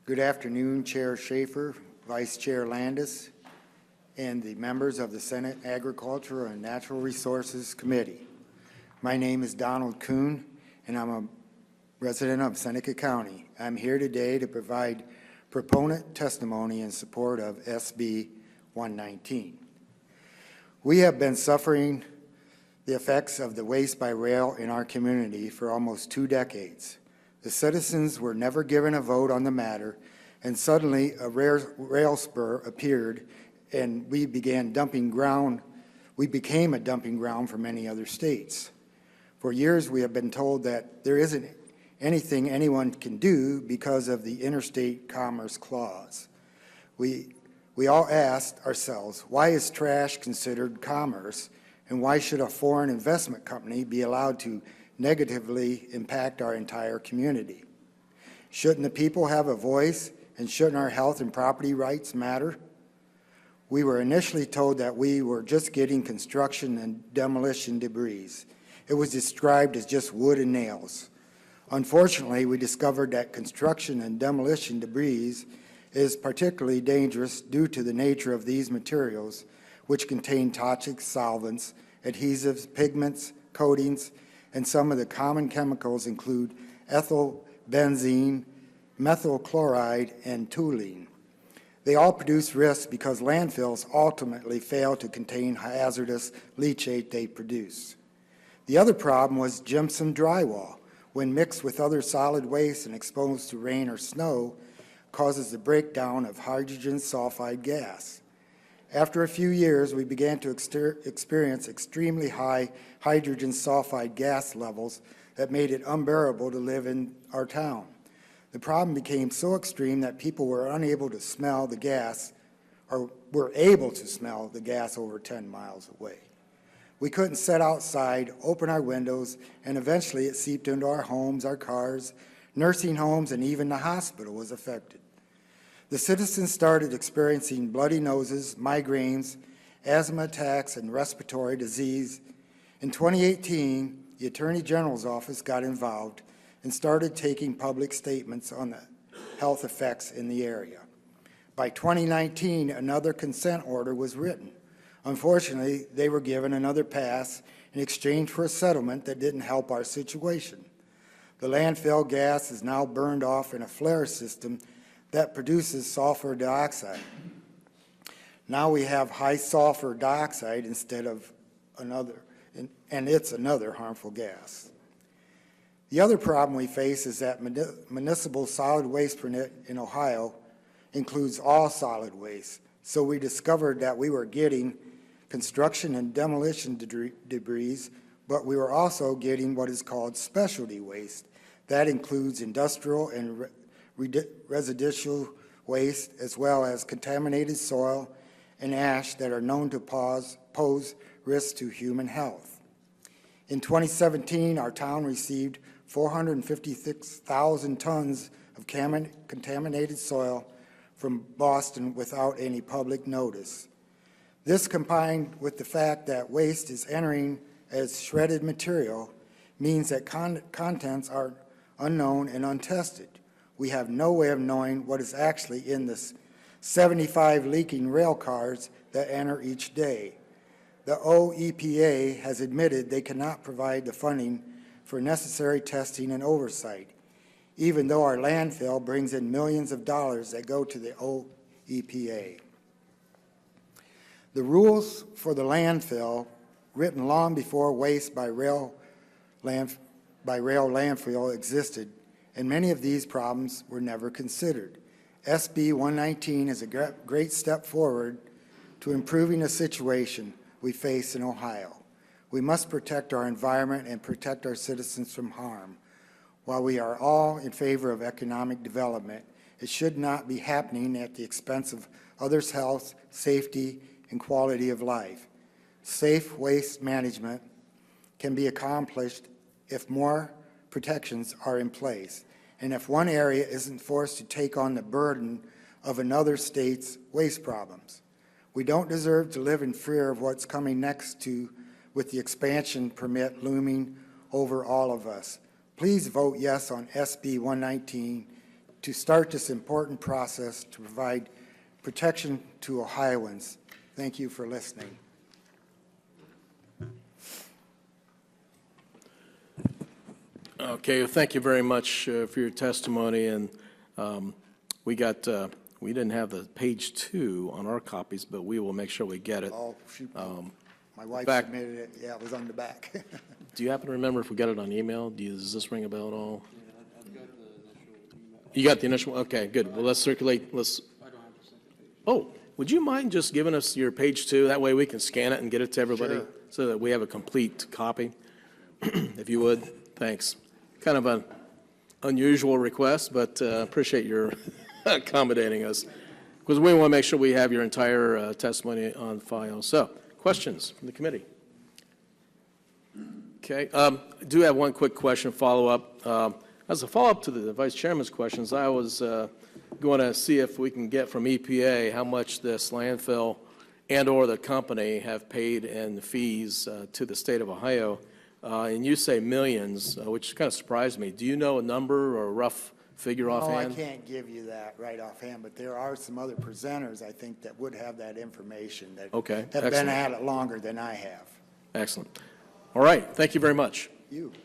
Good afternoon, Chair Schaefer, Vice Chair Landis, and the members of the Senate Agriculture and Natural Resources Committee. My name is Donald Kuhn, and I'm a resident of Seneca County. I'm here today to provide proponent testimony in support of SB 119. We have been suffering the effects of the waste by rail in our community for almost 2 decades. The citizens were never given a vote on the matter, and suddenly a rail spur appeared, and we became a dumping ground for many other states. For years, we have been told that there isn't anything anyone can do because of the Interstate Commerce Clause. We all asked ourselves, why is trash considered commerce, and why should a foreign investment company be allowed to negatively impact our entire community? Shouldn't the people have a voice, and shouldn't our health and property rights matter? We were initially told that we were just getting construction and demolition debris. It was described as just wood and nails. Unfortunately, we discovered that construction and demolition debris is particularly dangerous due to the nature of these materials, which contain toxic solvents, adhesives, pigments, coatings, and some of the common chemicals include ethyl benzene, methyl chloride, and toluene. They all produce risks because landfills ultimately fail to contain hazardous leachate they produce. The other problem was gypsum drywall. When mixed with other solid waste and exposed to rain or snow, causes the breakdown of hydrogen sulfide gas. After a few years, we began to experience extremely high hydrogen sulfide gas levels that made it unbearable to live in our town. The problem became so extreme that people were unable to smell the gas, or were able to smell the gas over 10 miles away. We couldn't sit outside, open our windows, and eventually it seeped into our homes, our cars, nursing homes, and even the hospital was affected. The citizens started experiencing bloody noses, migraines, asthma attacks, and respiratory disease. In 2018, the Attorney General's office got involved and started taking public statements on the health effects in the area. By 2019, another consent order was written. Unfortunately, they were given another pass in exchange for a settlement that didn't help our situation. The landfill gas is now burned off in a flare system that produces sulfur dioxide. Now we have high sulfur dioxide instead of another, and it's another harmful gas. The other problem we face is that municipal solid waste permit in Ohio includes all solid waste. So we discovered that we were getting construction and demolition debris, but we were also getting what is called specialty waste. That includes industrial and residential waste, as well as contaminated soil and ash that are known to pose risks to human health. In 2017, our town received 456,000 tons of contaminated soil from Boston without any public notice. This, combined with the fact that waste is entering as shredded material, means that contents are unknown and untested. We have no way of knowing what is actually in the 75 leaking rail cars that enter each day. The OEPA has admitted they cannot provide the funding for necessary testing and oversight, even though our landfill brings in millions of dollars that go to the OEPA. The rules for the landfill, written long before waste by rail landfill existed, and many of these problems were never considered. SB 119 is a great step forward to improving the situation we face in Ohio. We must protect our environment and protect our citizens from harm. While we are all in favor of economic development, it should not be happening at the expense of others' health, safety, and quality of life. Safe waste management can be accomplished if more protections are in place, and if one area isn't forced to take on the burden of another state's waste problems. We don't deserve to live in fear of what's coming next with the expansion permit looming over all of us. Please vote yes on SB 119 to start this important process to provide protection to Ohioans. Thank you for listening. Okay, well, thank you very much for your testimony, and we didn't have the page 2 on our copies, but we will make sure we get it. Oh, my wife back- submitted it. Yeah, it was on the back. Do you happen to remember if we got it on email? Does this ring a bell at all? You got the initial? Okay, good. Well, let's circulate. Oh, would you mind just giving us your page 2? That way we can scan it and get it to everybody, Sure. so that we have a complete copy, if you would. Thanks. Kind of an unusual request, but appreciate your accommodating us, because we want to make sure we have your entire testimony on file. So, questions from the committee? Okay. I do have one quick question, follow-up. As a follow-up to the Vice Chairman's questions, I was going to see if we can get from EPA how much this landfill and/or the company have paid in fees to the state of Ohio. And you say millions, which kind of surprised me. Do you know a number or a rough figure offhand? I can't give you that right offhand, but there are some other presenters, I think, that would have that information that Okay, have excellent. been at it longer than I have. Excellent. All right. Thank you very much. You.